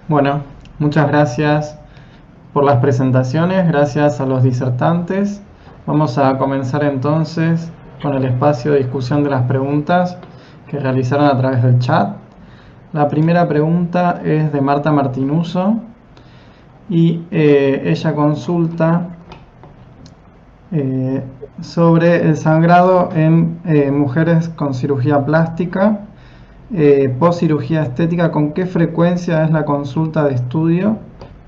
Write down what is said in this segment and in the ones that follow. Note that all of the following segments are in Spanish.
Bueno, muchas gracias por las presentaciones, gracias a los disertantes. Vamos a comenzar entonces con el espacio de discusión de las preguntas que realizaron a través del chat. La primera pregunta es de Marta Martinuso y ella consulta sobre el sangrado en mujeres con cirugía plástica, post cirugía estética. ¿Con qué frecuencia es la consulta de estudio?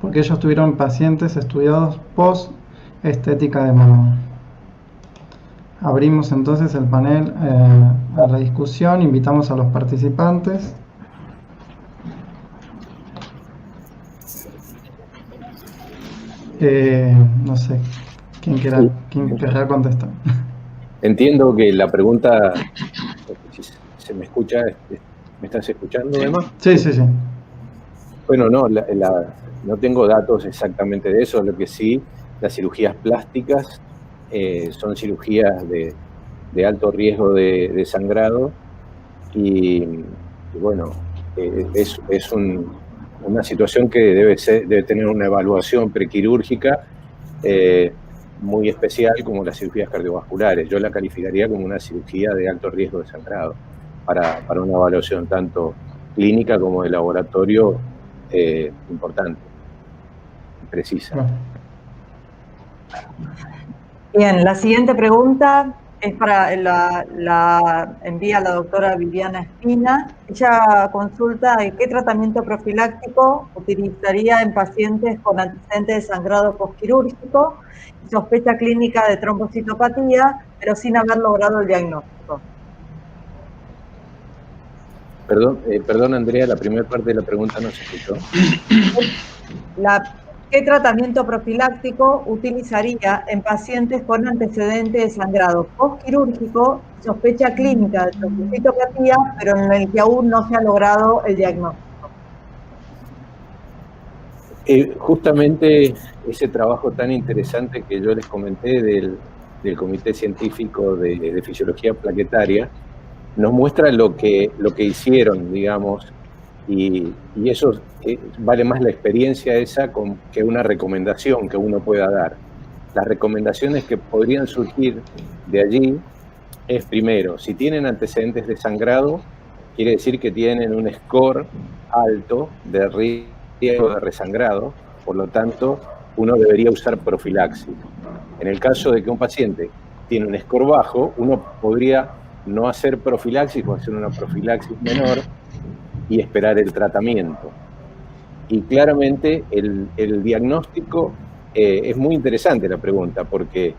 Porque ellos tuvieron pacientes estudiados post estética de mama. Abrimos entonces el panel a la discusión, invitamos a los participantes. No sé, ¿quién querrá contestar? Entiendo que la pregunta, si se me escucha, ¿me estás escuchando además? Sí, sí, sí. Bueno, no, no tengo datos exactamente de eso, lo que sí, las cirugías plásticas son cirugías de alto riesgo de sangrado y bueno, es una situación que debe tener una evaluación prequirúrgica muy especial, como las cirugías cardiovasculares. Yo la calificaría como una cirugía de alto riesgo de sangrado para una evaluación tanto clínica como de laboratorio importante, precisa. Bien, la siguiente pregunta es la envía la doctora Viviana Espina. Ella consulta qué tratamiento profiláctico utilizaría en pacientes con antecedentes de sangrado postquirúrgico y sospecha clínica de trombocitopatía, pero sin haber logrado el diagnóstico. Perdón, Andrea, la primera parte de la pregunta no se escuchó. ¿Qué tratamiento profiláctico utilizaría en pacientes con antecedentes de sangrado postquirúrgico y sospecha clínica de trombocitopatía, pero en el que aún no se ha logrado el diagnóstico? Justamente ese trabajo tan interesante que yo les comenté del Comité Científico de Fisiología Plaquetaria nos muestra lo que hicieron, digamos, y eso vale más la experiencia esa que una recomendación que uno pueda dar. Las recomendaciones que podrían surgir de allí es, primero, si tienen antecedentes de sangrado, quiere decir que tienen un score alto de riesgo de resangrado, por lo tanto, uno debería usar profilaxis. En el caso de que un paciente tiene un score bajo, uno podría no hacer profilaxis o hacer una profilaxis menor y esperar el tratamiento. Y claramente el diagnóstico es muy interesante la pregunta, porque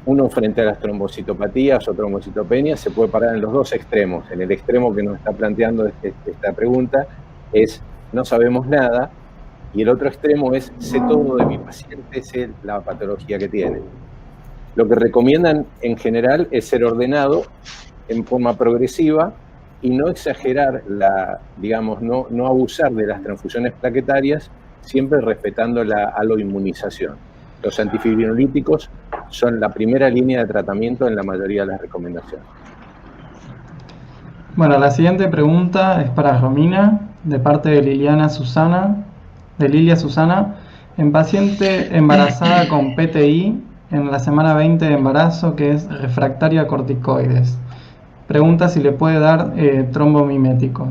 uno frente a las trombocitopatías o trombocitopenias se puede parar en los dos extremos. En el extremo que nos está planteando esta pregunta es no sabemos nada, y el otro extremo es sé todo de mi paciente, sé la patología que tiene. Lo que recomiendan en general es ser ordenado en forma progresiva y no exagerar, digamos, no abusar de las transfusiones plaquetarias, siempre respetando la aloinmunización. Los antifibrinolyíticos son la primera línea de tratamiento en la mayoría de las recomendaciones. Bueno, la siguiente pregunta es para Romina, de parte de Lilia Susana. En paciente embarazada con PTI en la semana 20 de embarazo que es refractaria a corticoides. Pregunta si le puede dar trombomimético.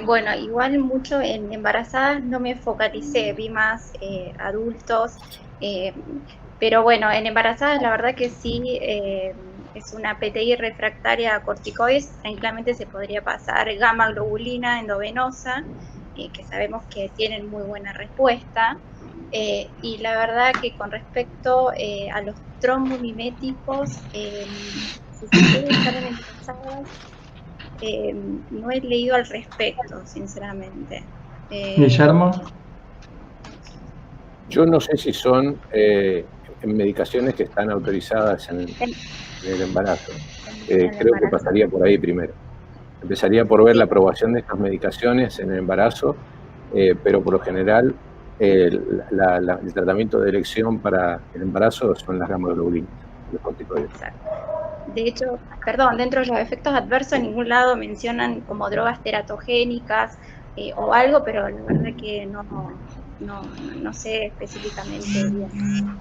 Bueno, igual mucho en embarazadas no me focalicé, vi más adultos, pero bueno, en embarazadas la verdad que sí, es una PTI refractaria a corticoides, tranquilamente se podría pasar gamma globulina endovenosa, que sabemos que tienen muy buena respuesta, y la verdad que con respecto a los trombomiméticos, si se puede estar en embarazadas, no he leído al respecto, sinceramente. Guillermo. Yo no sé si son medicaciones que están autorizadas en el embarazo. Creo que pasaría por ahí primero. Empezaría por ver la aprobación de estas medicaciones en el embarazo, pero por lo general el tratamiento de elección para el embarazo son las gamma globulinas, los corticoides. Exacto. de hecho, dentro de los efectos adversos en ningún lado mencionan como drogas teratogénicas o algo, pero la verdad que no sé específicamente bien.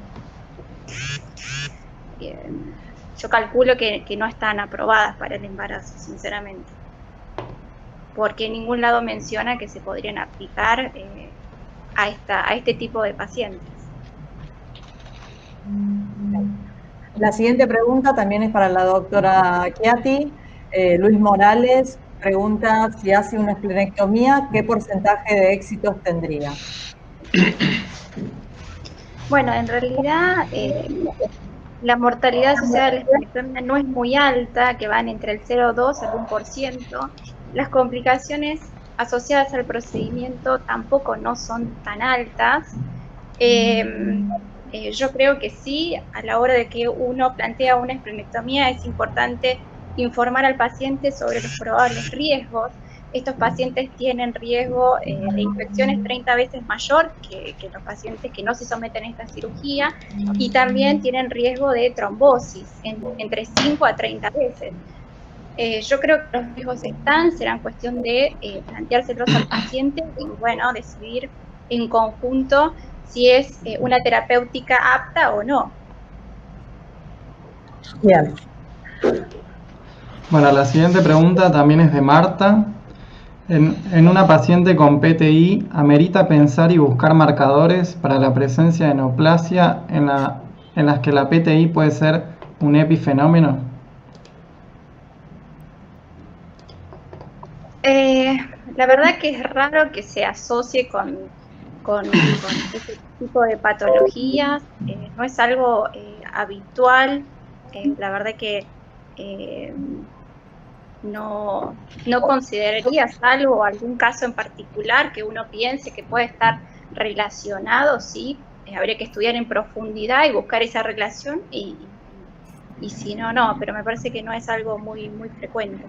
Yo calculo que no están aprobadas para el embarazo, sinceramente, porque en ningún lado menciona que se podrían aplicar a este tipo de pacientes. La siguiente pregunta también es para la doctora Chiatti. Luis Morales pregunta si hace una esplenectomía, ¿qué porcentaje de éxitos tendría? Bueno, en realidad la mortalidad asociada a la esplenectomía no es muy alta, que van entre el 0,2 al 1%. Las complicaciones asociadas al procedimiento tampoco no son tan altas. Yo creo que sí, a la hora de que uno plantea una esplenectomía es importante informar al paciente sobre los probables riesgos. Estos pacientes tienen riesgo de infecciones 30 veces mayor que los pacientes que no se someten a esta cirugía, y también tienen riesgo de trombosis entre 5 a 30 veces. Yo creo que los riesgos serán cuestión de planteárselos al paciente y, bueno, decidir en conjunto si es una terapéutica apta o no. Bien. Bueno, la siguiente pregunta también es de Marta. En una paciente con PTI, ¿amerita pensar y buscar marcadores para la presencia de neoplasia en las que la PTI puede ser un epifenómeno? La verdad que es raro que se asocie con este tipo de patologías. No es algo habitual. La verdad que no consideraría, salvo algún caso en particular que uno piense que puede estar relacionado, sí, habría que estudiar en profundidad y buscar esa relación, y si no, no, pero me parece que no es algo muy frecuente.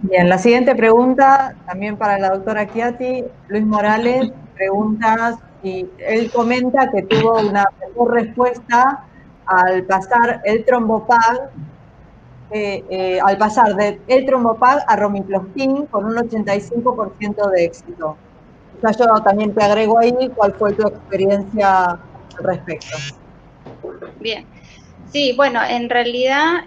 Bien, la siguiente pregunta, también para la doctora Chiatti. Luis Morales pregunta si él comenta que tuvo una mejor respuesta al pasar el Trombopag, al pasar del Trombopag a Romiflostin con un 85% de éxito. O sea, yo también te agrego ahí cuál fue tu experiencia al respecto. Bien, sí, bueno, en realidad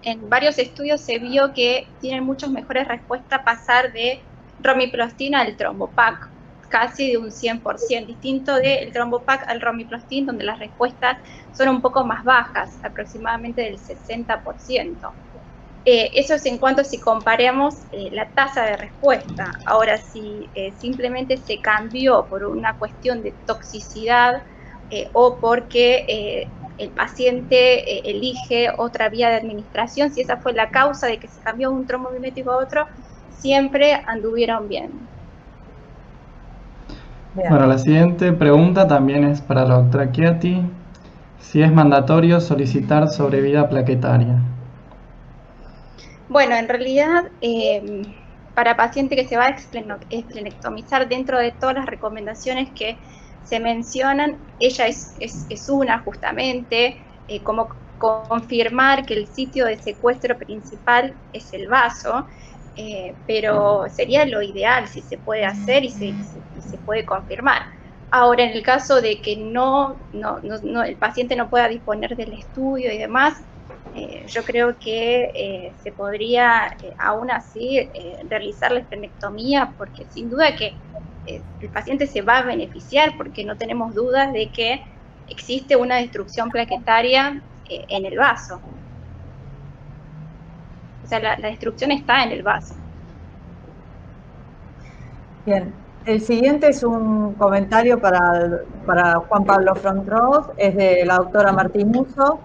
en varios estudios se vio que tienen muchas mejores respuestas pasar de Romiflostin al Trombopag, casi de un 100%, distinto del Trombopag al Romiflostin, donde las respuestas son un poco más bajas, aproximadamente del 60%. Eso es en cuanto si comparamos la tasa de respuesta. Ahora, si simplemente se cambió por una cuestión de toxicidad o porque el paciente elige otra vía de administración, si esa fue la causa de que se cambió de un trombomimético a otro, siempre anduvieron bien. Bueno, la siguiente pregunta también es para la doctora Chiatti. Si es mandatorio solicitar sobrevida plaquetaria. Bueno, en realidad, para paciente que se va a esplenectomizar, dentro de todas las recomendaciones que se mencionan, ella es una justamente, como confirmar que el sitio de secuestro principal es el vaso, pero sería lo ideal si se puede hacer y se puede confirmar. Ahora, en el caso de que el paciente no pueda disponer del estudio y demás, yo creo que se podría aún así realizar la esplenectomía, porque sin duda que el paciente se va a beneficiar, porque no tenemos dudas de que existe una destrucción plaquetaria en el vaso. O sea, la destrucción está en el vaso. Bien, el siguiente es un comentario para Juan Pablo Frontros, es de la doctora Martinuso.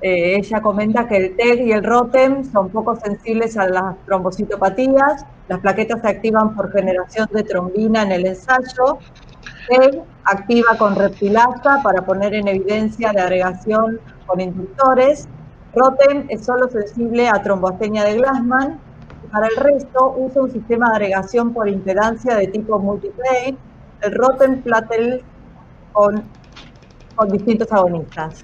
Ella comenta que el TEG y el ROTEM son poco sensibles a las trombocitopatías. Las plaquetas se activan por generación de trombina en el ensayo. TEG activa con reptilasa para poner en evidencia la agregación con inductores. ROTEM es solo sensible a tromboastenia de Glassman. Para el resto, usa un sistema de agregación por impedancia de tipo multiplane, el ROTEM Platel con distintos agonistas.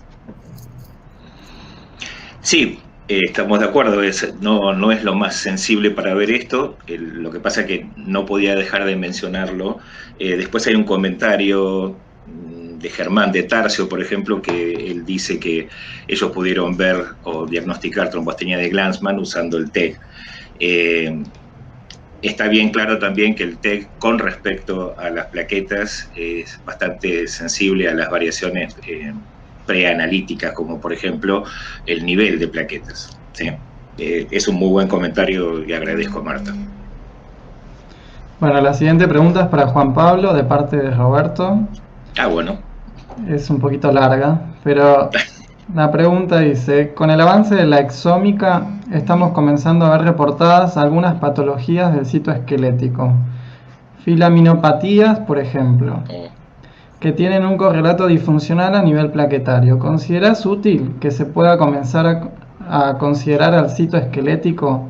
Sí, estamos de acuerdo, no es lo más sensible para ver esto, lo que pasa es que no podía dejar de mencionarlo. Después hay un comentario de Germán de Tarcio, por ejemplo, que él dice que ellos pudieron ver o diagnosticar trombostenia de Glanzmann usando el TEG. Está bien claro también que el TEG con respecto a las plaquetas es bastante sensible a las variaciones preanalíticas, como por ejemplo el nivel de plaquetas. ¿Sí? Es un muy buen comentario y agradezco a Marta. Bueno, la siguiente pregunta es para Juan Pablo, de parte de Roberto. Ah, bueno. Es un poquito larga, pero la pregunta dice: con el avance de la exómica estamos comenzando a ver reportadas algunas patologías del citoesquelético, filaminopatías, por ejemplo, que tienen un correlato disfuncional a nivel plaquetario. ¿Consideras útil que se pueda comenzar a considerar al citoesquelético,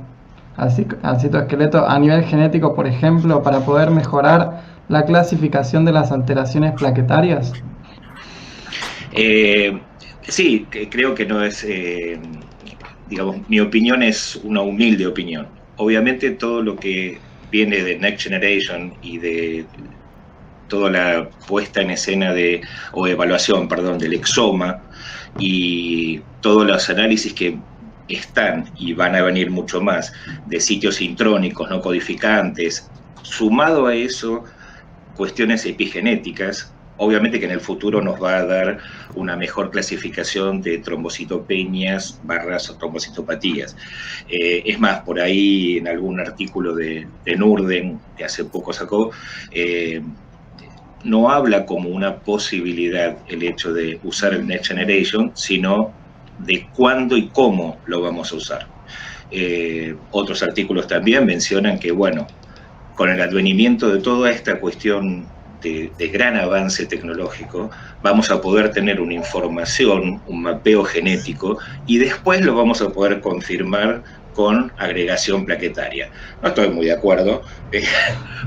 al citoesqueleto a nivel genético, por ejemplo, para poder mejorar la clasificación de las alteraciones plaquetarias? Sí, creo que no es, digamos, mi opinión es una humilde opinión. Obviamente todo lo que viene de Next Generation y de toda la puesta en escena o evaluación, perdón, del exoma y todos los análisis que están y van a venir mucho más de sitios intrónicos, no codificantes, sumado a eso, cuestiones epigenéticas, obviamente que en el futuro nos va a dar una mejor clasificación de trombocitopenias / trombocitopatías. Es más, por ahí en algún artículo de Nurden, que hace poco sacó, no habla como una posibilidad el hecho de usar el Next Generation, sino de cuándo y cómo lo vamos a usar. Otros artículos también mencionan que, bueno, con el advenimiento de toda esta cuestión de gran avance tecnológico, vamos a poder tener una información, un mapeo genético, y después lo vamos a poder confirmar con agregación plaquetaria. No estoy muy de acuerdo,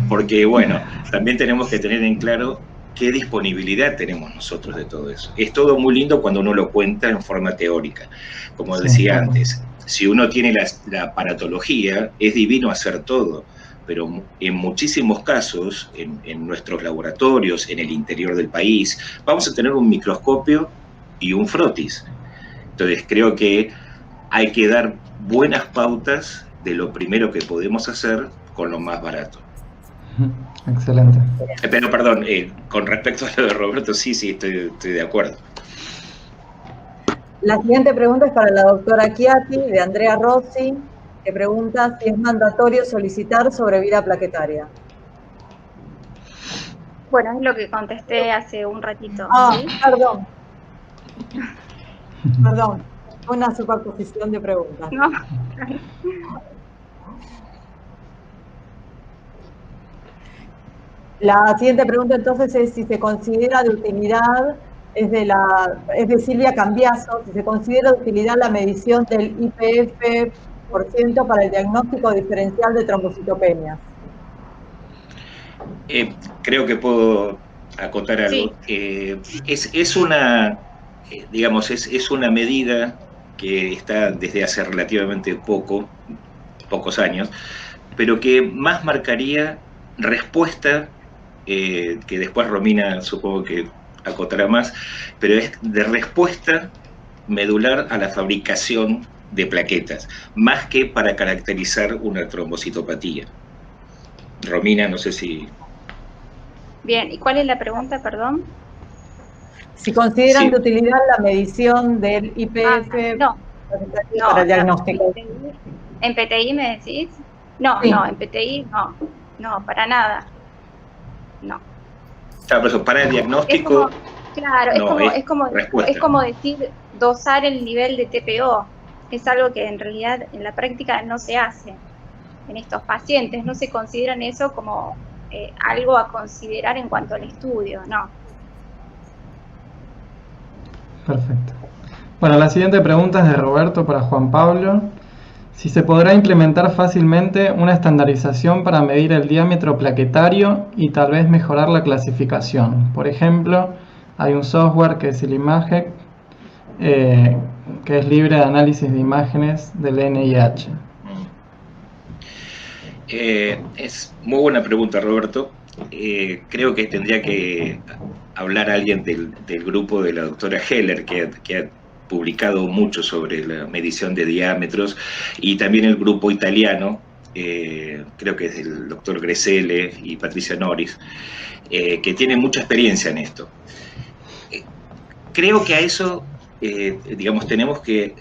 porque, bueno, también tenemos que tener en claro qué disponibilidad tenemos nosotros de todo eso. Es todo muy lindo cuando uno lo cuenta en forma teórica. Como decía antes, si uno tiene la aparatología, es divino hacer todo, pero en muchísimos casos, en nuestros laboratorios, en el interior del país, vamos a tener un microscopio y un frotis. Entonces creo que hay que dar buenas pautas de lo primero que podemos hacer con lo más barato. Excelente. Pero perdón, con respecto a lo de Roberto, sí, estoy de acuerdo. La siguiente pregunta es para la doctora Chiatti, de Andrea Rossi, que pregunta si es mandatorio solicitar sobrevida plaquetaria. Bueno, es lo que contesté hace un ratito. ¿Sí? Perdón, una superposición de preguntas. No. La siguiente pregunta entonces es si se considera de utilidad, es de Silvia Cambiaso, si se considera de utilidad la medición del IPF % para el diagnóstico diferencial de trombocitopenias. Creo que puedo acotar algo. Sí. Es una, digamos, es una medida que está desde hace relativamente pocos años, pero que más marcaría respuesta, que después Romina supongo que acotará más, pero es de respuesta medular a la fabricación de plaquetas, más que para caracterizar una trombocitopatía. Romina, no sé si... Bien, ¿y cuál es la pregunta, perdón? Si consideran de utilidad la medición del IPF para el diagnóstico. ¿En PTI me decís? No, sí. No, en PTI no, para nada. No. Claro, pero para el diagnóstico... Es como decir dosar el nivel de TPO. Es algo que en realidad en la práctica no se hace en estos pacientes, no se consideran eso como algo a considerar en cuanto al estudio, no. Perfecto. Bueno, la siguiente pregunta es de Roberto para Juan Pablo. Si se podrá implementar fácilmente una estandarización para medir el diámetro plaquetario y tal vez mejorar la clasificación. Por ejemplo, hay un software que es el IMAGEC, que es libre de análisis de imágenes del NIH? Es muy buena pregunta, Roberto. Creo que tendría que hablar alguien del grupo de la doctora Heller, que ha publicado mucho sobre la medición de diámetros, y también el grupo italiano, creo que es el doctor Gresele y Patricia Norris, que tienen mucha experiencia en esto. Creo que a eso, digamos, tenemos que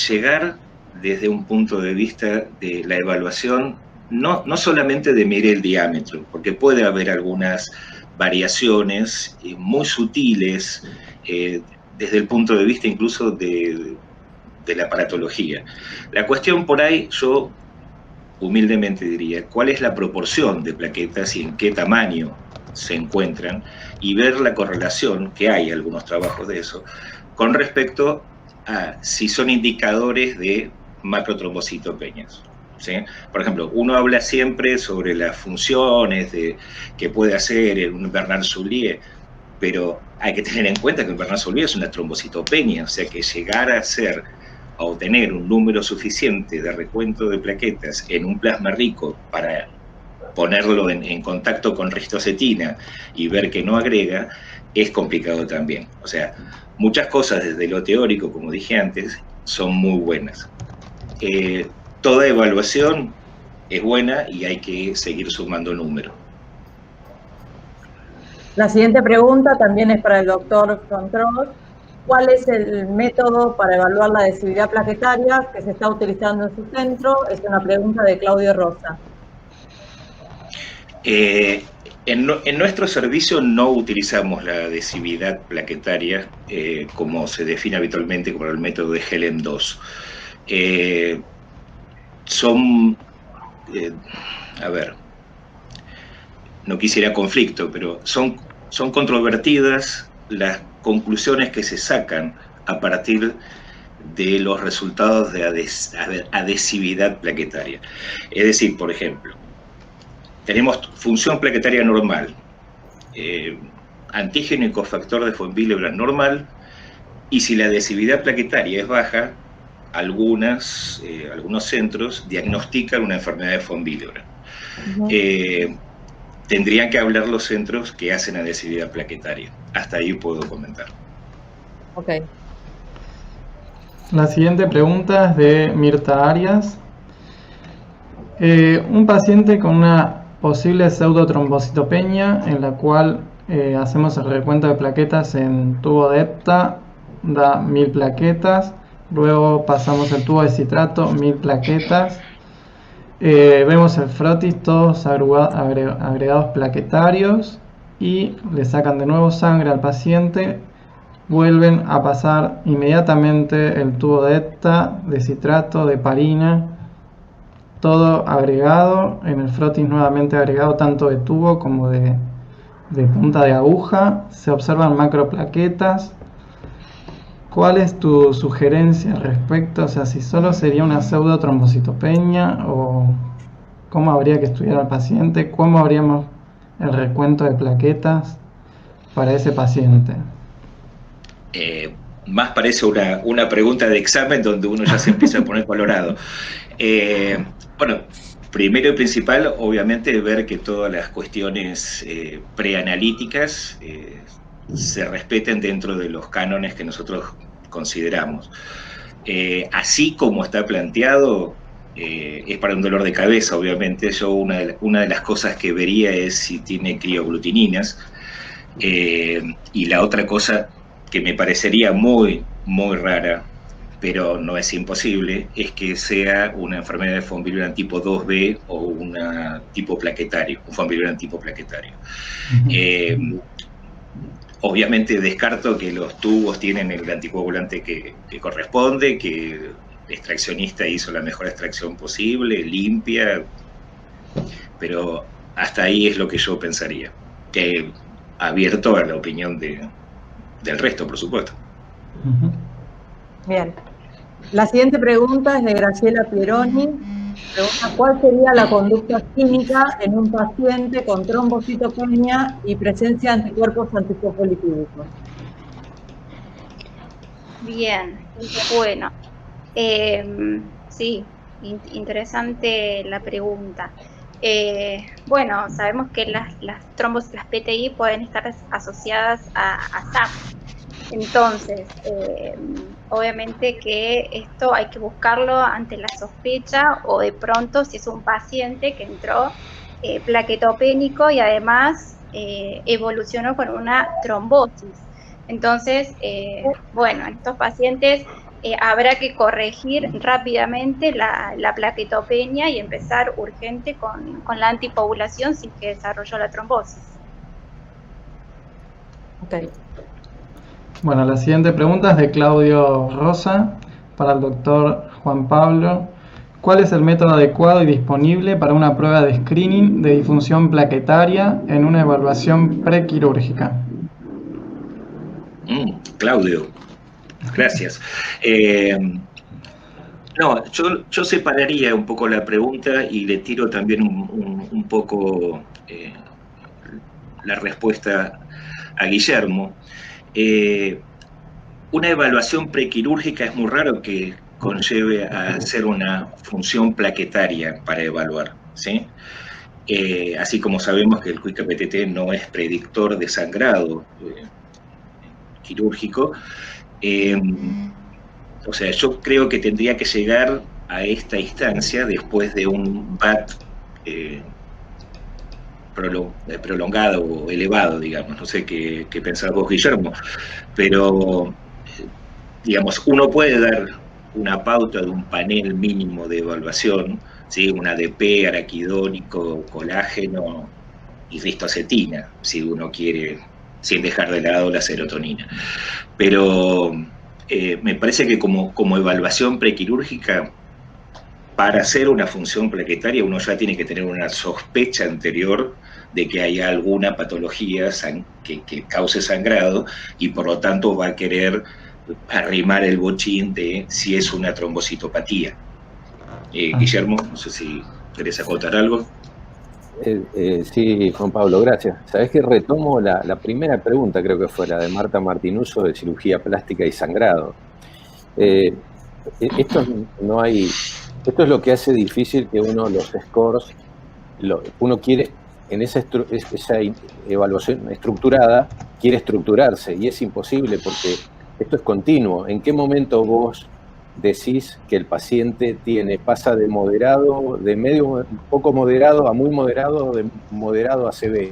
llegar desde un punto de vista de la evaluación, no solamente de medir el diámetro, porque puede haber algunas variaciones muy sutiles desde el punto de vista incluso de la aparatología. La cuestión por ahí, yo humildemente diría, ¿cuál es la proporción de plaquetas y en qué tamaño se encuentran? Y ver la correlación, que hay algunos trabajos de eso, con respecto a si son indicadores de macrotrombocitopenias. ¿Sí? Por ejemplo, uno habla siempre sobre las funciones que puede hacer un Bernard-Soulier, pero hay que tener en cuenta que el Bernard-Soulier es una trombocitopenia, o sea que llegar a obtener un número suficiente de recuento de plaquetas en un plasma rico para ponerlo en contacto con ristocetina y ver que no agrega, es complicado también. O sea, muchas cosas desde lo teórico, como dije antes, son muy buenas. Toda evaluación es buena y hay que seguir sumando números. La siguiente pregunta también es para el doctor Fontros. ¿Cuál es el método para evaluar la adhesividad plaquetaria que se está utilizando en su centro? Es una pregunta de Claudio Rosa. En nuestro servicio no utilizamos la adhesividad plaquetaria como se define habitualmente como el método de Helm-2. A ver, no quisiera conflicto, pero son controvertidas las conclusiones que se sacan a partir de los resultados de adhesividad plaquetaria. Es decir, por ejemplo, tenemos función plaquetaria normal, antígeno y cofactor de von Willebrand normal, y si la adhesividad plaquetaria es baja, algunos centros diagnostican una enfermedad de von Willebrand. Tendrían que hablar los centros que hacen adhesividad plaquetaria. Hasta ahí puedo comentar. Ok. La siguiente pregunta es de Mirta Arias. Un paciente con una posible pseudotrombocitopenia en la cual hacemos el recuento de plaquetas en tubo de EPTA, da 1000 plaquetas, luego pasamos el tubo de citrato, 1000 plaquetas, vemos el frotis, todos agregados plaquetarios, y le sacan de nuevo sangre al paciente, vuelven a pasar inmediatamente el tubo de EPTA, de citrato, de heparina, todo agregado, en el frotis nuevamente agregado tanto de tubo como de punta de aguja, se observan macroplaquetas. ¿Cuál es tu sugerencia al respecto? O sea, si solo sería una pseudotrombocitopenia o cómo habría que estudiar al paciente, cómo haríamos el recuento de plaquetas para ese paciente. Más parece una pregunta de examen donde uno ya se empieza a poner colorado. Bueno, primero y principal, obviamente, ver que todas las cuestiones preanalíticas se respeten dentro de los cánones que nosotros consideramos. Así como está planteado, es para un dolor de cabeza, obviamente. Yo una de las cosas que vería es si tiene crioglutininas, y la otra cosa que me parecería muy, muy rara, pero no es imposible, es que sea una enfermedad de von Willebrand tipo 2B o una tipo plaquetario, un von Willebrand tipo plaquetario. Obviamente descarto que los tubos tienen el anticoagulante que corresponde, que el extraccionista hizo la mejor extracción posible, limpia, pero hasta ahí es lo que yo pensaría. Abierto a la opinión del resto, por supuesto. Bien. La siguiente pregunta es de Graciela Pieroni. Pregunta: ¿cuál sería la conducta clínica en un paciente con trombocitopenia y presencia de anticuerpos antifosfolipídicos? Bien, bueno, sí, interesante la pregunta. Bueno, sabemos que las trombosis, las PTI pueden estar asociadas a SAM. Entonces, obviamente que esto hay que buscarlo ante la sospecha o de pronto si es un paciente que entró plaquetopénico y además evolucionó con una trombosis. Entonces, bueno, en estos pacientes habrá que corregir rápidamente la plaquetopenia y empezar urgente con la anticoagulación si que desarrolló la trombosis. Ok. Bueno, la siguiente pregunta es de Claudio Rosa para el doctor Juan Pablo. ¿Cuál es el método adecuado y disponible para una prueba de screening de disfunción plaquetaria en una evaluación prequirúrgica? Claudio, gracias. No, yo separaría un poco la pregunta y le tiro también un poco la respuesta a Guillermo. Una evaluación prequirúrgica es muy raro que conlleve a hacer una función plaquetaria para evaluar, ¿sí? Así como sabemos que el QICA-PTT no es predictor de sangrado quirúrgico, o sea, yo creo que tendría que llegar a esta instancia después de un BAT prolongado o elevado, digamos. No sé qué pensás vos, Guillermo, pero, digamos, uno puede dar una pauta de un panel mínimo de evaluación, ¿sí? Un ADP, araquidónico, colágeno y ristocetina, si uno quiere, sin dejar de lado la serotonina. Pero me parece que como evaluación prequirúrgica, para hacer una función plaquetaria uno ya tiene que tener una sospecha anterior de que haya alguna patología que cause sangrado y por lo tanto va a querer arrimar el bochín de si es una trombocitopatía. Guillermo, no sé si querés acotar algo. Sí, Juan Pablo, gracias. Sabés que retomo la primera pregunta, creo que fue la de Marta Martinuso, de cirugía plástica y sangrado. Esto es lo que hace difícil que uno los scores, uno quiere, en esa evaluación estructurada, quiere estructurarse, y es imposible porque esto es continuo. ¿En qué momento vos decís que el paciente pasa de moderado, de medio, poco moderado a muy moderado, de moderado a severo?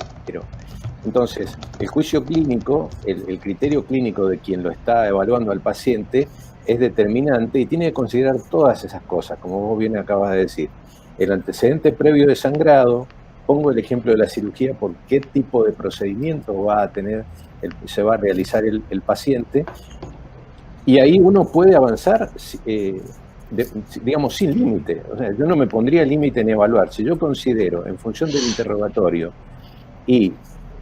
Entonces, el juicio clínico, el criterio clínico de quien lo está evaluando al paciente es determinante y tiene que considerar todas esas cosas, como vos bien acabas de decir. El antecedente previo de sangrado, pongo el ejemplo de la cirugía, por qué tipo de procedimiento se va a realizar el paciente, y ahí uno puede avanzar, digamos, sin límite. O sea, yo no me pondría límite en evaluar. Si yo considero, en función del interrogatorio y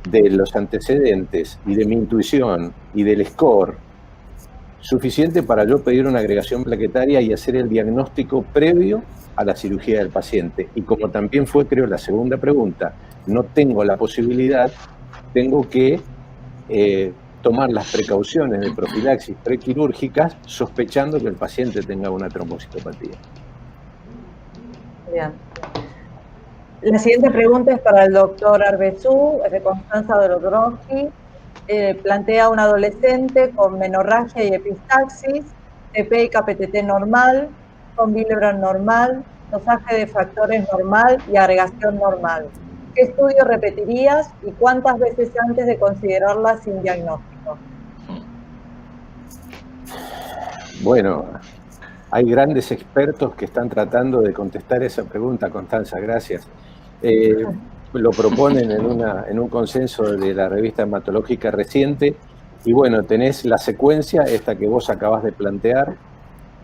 de los antecedentes y de mi intuición y del score, suficiente para yo pedir una agregación plaquetaria y hacer el diagnóstico previo a la cirugía del paciente. Y como también fue, creo, la segunda pregunta, no tengo la posibilidad, tengo que tomar las precauciones de profilaxis prequirúrgicas sospechando que el paciente tenga una trombocitopatía. Bien. La siguiente pregunta es para el doctor Arbezú, es de Constanza Dolodrowski. Plantea un adolescente con menorragia y epistaxis, TP y KPTT normal, con Willebrand normal, dosaje de factores normal y agregación normal. ¿Qué estudio repetirías y cuántas veces antes de considerarla sin diagnóstico? Bueno, hay grandes expertos que están tratando de contestar esa pregunta, Constanza, gracias. Lo proponen en un consenso de la revista hematológica reciente, y bueno, tenés la secuencia, esta que vos acabás de plantear,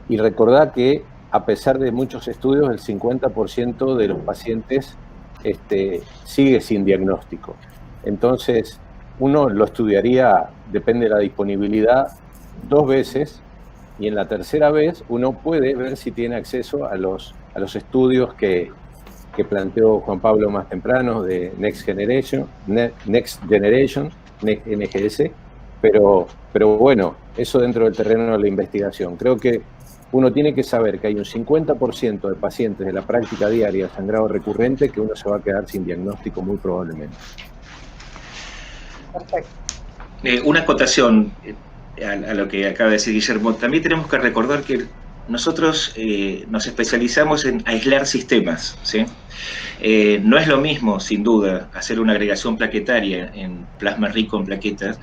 y recordá que a pesar de muchos estudios, el 50% de los pacientes sigue sin diagnóstico. Entonces, uno lo estudiaría, depende de la disponibilidad, 2 veces, y en la tercera vez uno puede ver si tiene acceso a los estudios que planteó Juan Pablo más temprano, de Next Generation, NGS, pero bueno, eso dentro del terreno de la investigación. Creo que uno tiene que saber que hay un 50% de pacientes de la práctica diaria de sangrado recurrente que uno se va a quedar sin diagnóstico muy probablemente. Perfecto. Una acotación a lo que acaba de decir Guillermo. También tenemos que recordar que nosotros nos especializamos en aislar sistemas, ¿sí? No es lo mismo, sin duda, hacer una agregación plaquetaria en plasma rico en plaquetas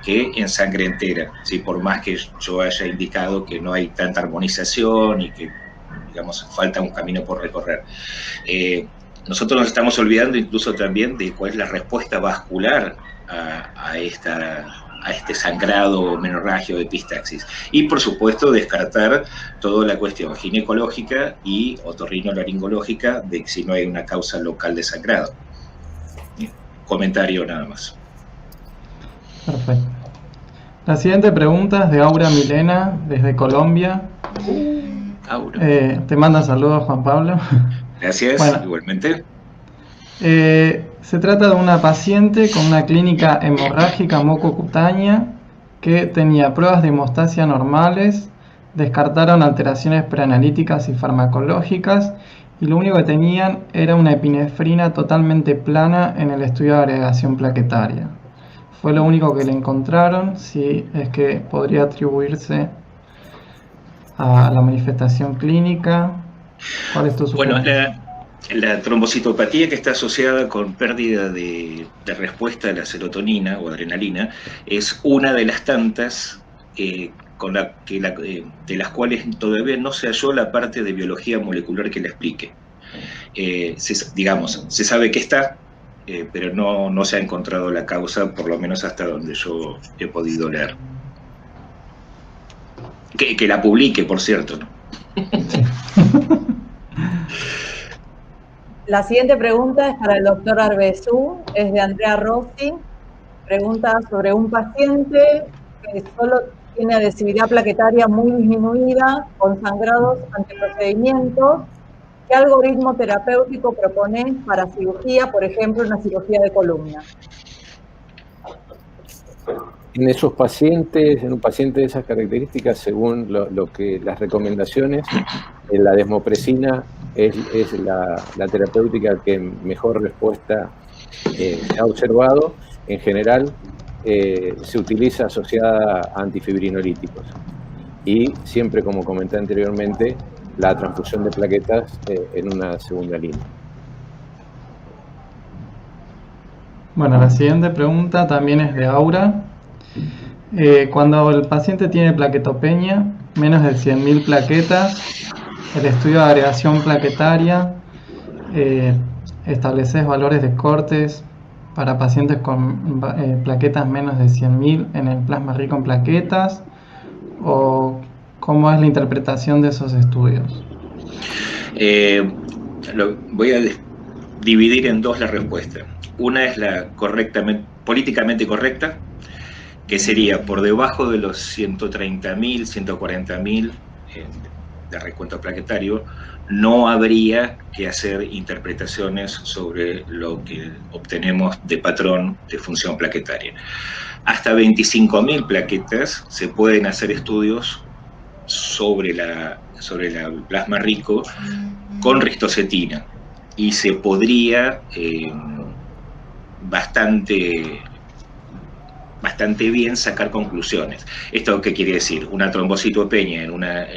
que en sangre entera, ¿sí? Por más que yo haya indicado que no hay tanta armonización y que, digamos, falta un camino por recorrer. Nosotros nos estamos olvidando incluso también de cuál es la respuesta vascular a este sangrado menorragio de epistaxis. Y, por supuesto, descartar toda la cuestión ginecológica y otorrinolaringológica de si no hay una causa local de sangrado. Comentario nada más. Perfecto. La siguiente pregunta es de Aura Milena, desde Colombia. Aura. Te manda saludos, Juan Pablo. Gracias, bueno, igualmente. Se trata de una paciente con una clínica hemorrágica mucocutánea que tenía pruebas de hemostasia normales, descartaron alteraciones preanalíticas y farmacológicas y lo único que tenían era una epinefrina totalmente plana en el estudio de agregación plaquetaria. Fue lo único que le encontraron, si es que podría atribuirse a la manifestación clínica. ¿Cuál es tu sugerencia? Bueno, la trombocitopatía que está asociada con pérdida de respuesta a la serotonina o adrenalina es una de las tantas de las cuales todavía no se halló la parte de biología molecular que la explique. Se sabe que está, pero no se ha encontrado la causa, por lo menos hasta donde yo he podido leer. Que la publique, por cierto, ¿no? La siguiente pregunta es para el doctor Arbezú, es de Andrea Rossi. Pregunta sobre un paciente que solo tiene adhesividad plaquetaria muy disminuida, con sangrados ante procedimientos. ¿Qué algoritmo terapéutico propone para cirugía, por ejemplo, una cirugía de columna? En esos pacientes, en un paciente de esas características, según las recomendaciones, la desmopresina es la terapéutica que mejor respuesta se ha observado. En general, se utiliza asociada a antifibrinolíticos. Y siempre, como comenté anteriormente, la transfusión de plaquetas en una segunda línea. Bueno, la siguiente pregunta también es de Aura. Cuando el paciente tiene plaquetopenia, menos de 100.000 plaquetas, el estudio de agregación plaquetaria, estableces valores de cortes para pacientes con plaquetas menos de 100.000 en el plasma rico en plaquetas, o cómo es la interpretación de esos estudios. Voy a dividir en dos la respuesta. Una es la políticamente correcta, que sería por debajo de los 130.000, 140.000 de recuento plaquetario, no habría que hacer interpretaciones sobre lo que obtenemos de patrón de función plaquetaria. Hasta 25.000 plaquetas se pueden hacer estudios sobre la plasma rico con ristocetina y se podría bastante bien sacar conclusiones. ¿Esto qué quiere decir? Una trombocitopenia en una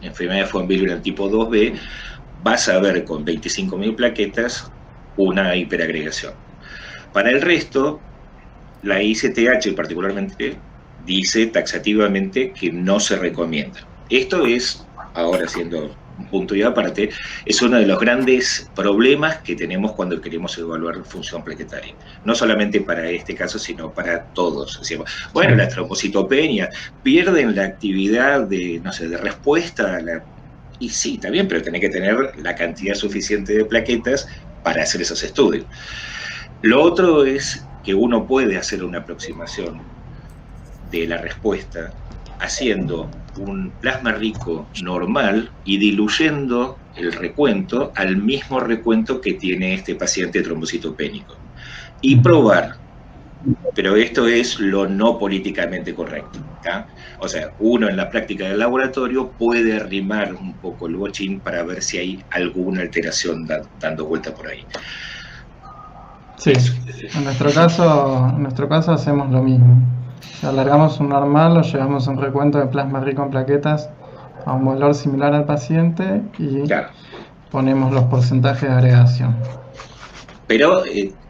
enfermedad de von Willebrand tipo 2B, vas a ver con 25.000 plaquetas una hiperagregación. Para el resto, la ICTH particularmente dice taxativamente que no se recomienda. Esto es, ahora siendo un punto y aparte, es uno de los grandes problemas que tenemos cuando queremos evaluar función plaquetaria. No solamente para este caso, sino para todos. Decimos, bueno, la trombocitopenia, pierden la actividad de respuesta a la... Y sí, está bien, pero tenés que tener la cantidad suficiente de plaquetas para hacer esos estudios. Lo otro es que uno puede hacer una aproximación de la respuesta haciendo un plasma rico normal y diluyendo el recuento al mismo recuento que tiene este paciente trombocitopénico. Y probar pero esto es lo no políticamente correcto, ¿tá? O sea, uno en la práctica del laboratorio puede arrimar un poco el bochín para ver si hay alguna alteración dando vuelta por ahí. Sí, en nuestro caso hacemos lo mismo. O sea, alargamos un normal, lo llevamos a un recuento de plasma rico en plaquetas a un valor similar al paciente y Claro. ponemos los porcentajes de agregación. Pero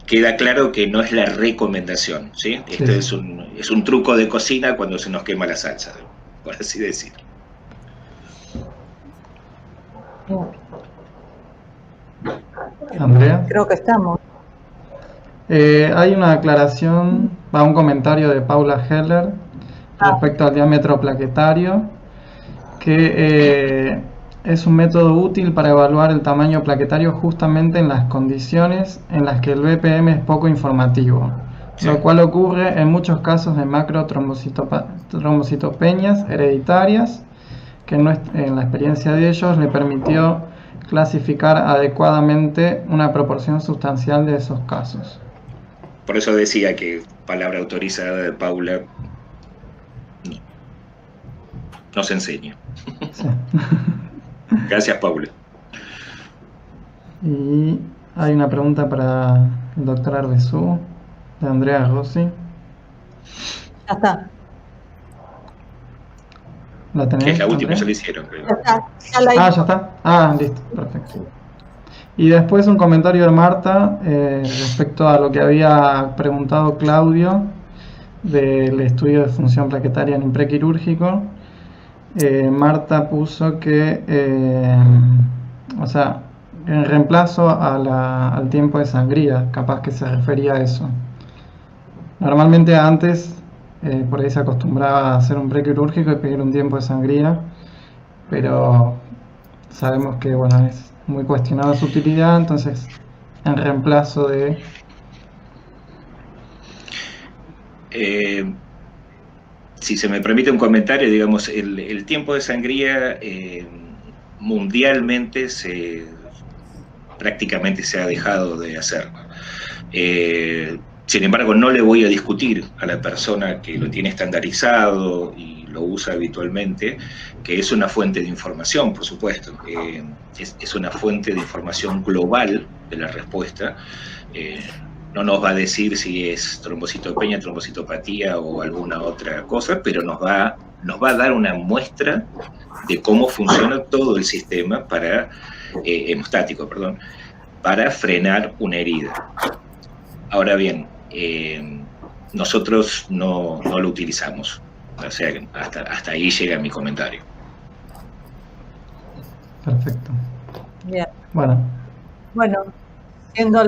queda claro que no es la recomendación, ¿sí? Sí, Este sí. es un truco de cocina cuando se nos quema la salsa, por así decir. Andrea. Creo que estamos. Hay una aclaración, un comentario de Paula Heller respecto al diámetro plaquetario, que es un método útil para evaluar el tamaño plaquetario justamente en las condiciones en las que el BPM es poco informativo, Sí. lo cual ocurre en muchos casos de macrotrombocitopenias hereditarias, que en la experiencia de ellos le permitió clasificar adecuadamente una proporción sustancial de esos casos. Por eso decía que palabra autorizada de Paula no se enseña. Sí. Gracias, Paula. Y hay una pregunta para el doctor Arbezú, de Andrea Rossi. Ya está. ¿La tenés, Que es la última que Andrea? se le hicieron, creo. Ya está. Ya la Ah, hice. ya está. Listo, perfecto. Y después un comentario de Marta respecto a lo que había preguntado Claudio del estudio de función plaquetaria en prequirúrgico. Marta puso que, o sea, en reemplazo al tiempo de sangría, capaz que se refería a eso. Normalmente antes, por ahí se acostumbraba a hacer un prequirúrgico y pedir un tiempo de sangría, pero sabemos que, bueno, es muy cuestionada su utilidad, entonces, en reemplazo de... Si se me permite un comentario, digamos, el tiempo de sangría mundialmente prácticamente se ha dejado de hacer. Sin embargo, no le voy a discutir a la persona que lo tiene estandarizado y lo usa habitualmente, que es una fuente de información, por supuesto. Es una fuente de información global de la respuesta. No nos va a decir si es trombocitopenia, trombocitopatía o alguna otra cosa, pero nos va a dar una muestra de cómo funciona todo el sistema hemostático, para frenar una herida. Ahora bien, nosotros no lo utilizamos. O sea, hasta ahí llega mi comentario. Perfecto. Bien. Bueno, Siendo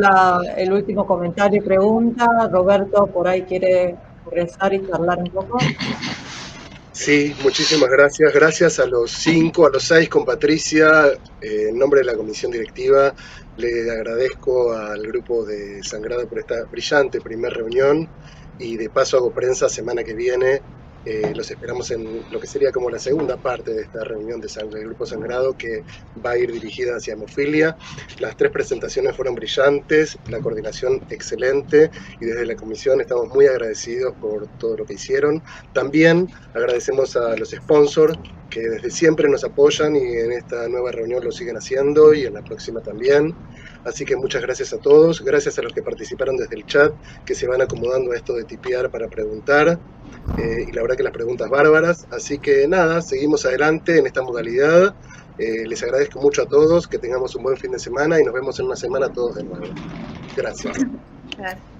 el último comentario y pregunta, Roberto por ahí quiere regresar y charlar un poco. Sí, muchísimas gracias. Gracias a los 6 con Patricia. En nombre de la comisión directiva, le agradezco al grupo de Sangrado por esta brillante primera reunión y de paso hago prensa semana que viene. Los esperamos en lo que sería como la segunda parte de esta reunión del Grupo Sangrado, que va a ir dirigida hacia hemofilia. Las 3 presentaciones fueron brillantes, la coordinación excelente, y desde la comisión estamos muy agradecidos por todo lo que hicieron. También agradecemos a los sponsors que desde siempre nos apoyan y en esta nueva reunión lo siguen haciendo y en la próxima también. Así que muchas gracias a todos, gracias a los que participaron desde el chat, que se van acomodando a esto de tipear para preguntar, y la verdad que las preguntas bárbaras. Así que nada, seguimos adelante en esta modalidad. Les agradezco mucho a todos, que tengamos un buen fin de semana y nos vemos en una semana todos de nuevo. Gracias. Gracias.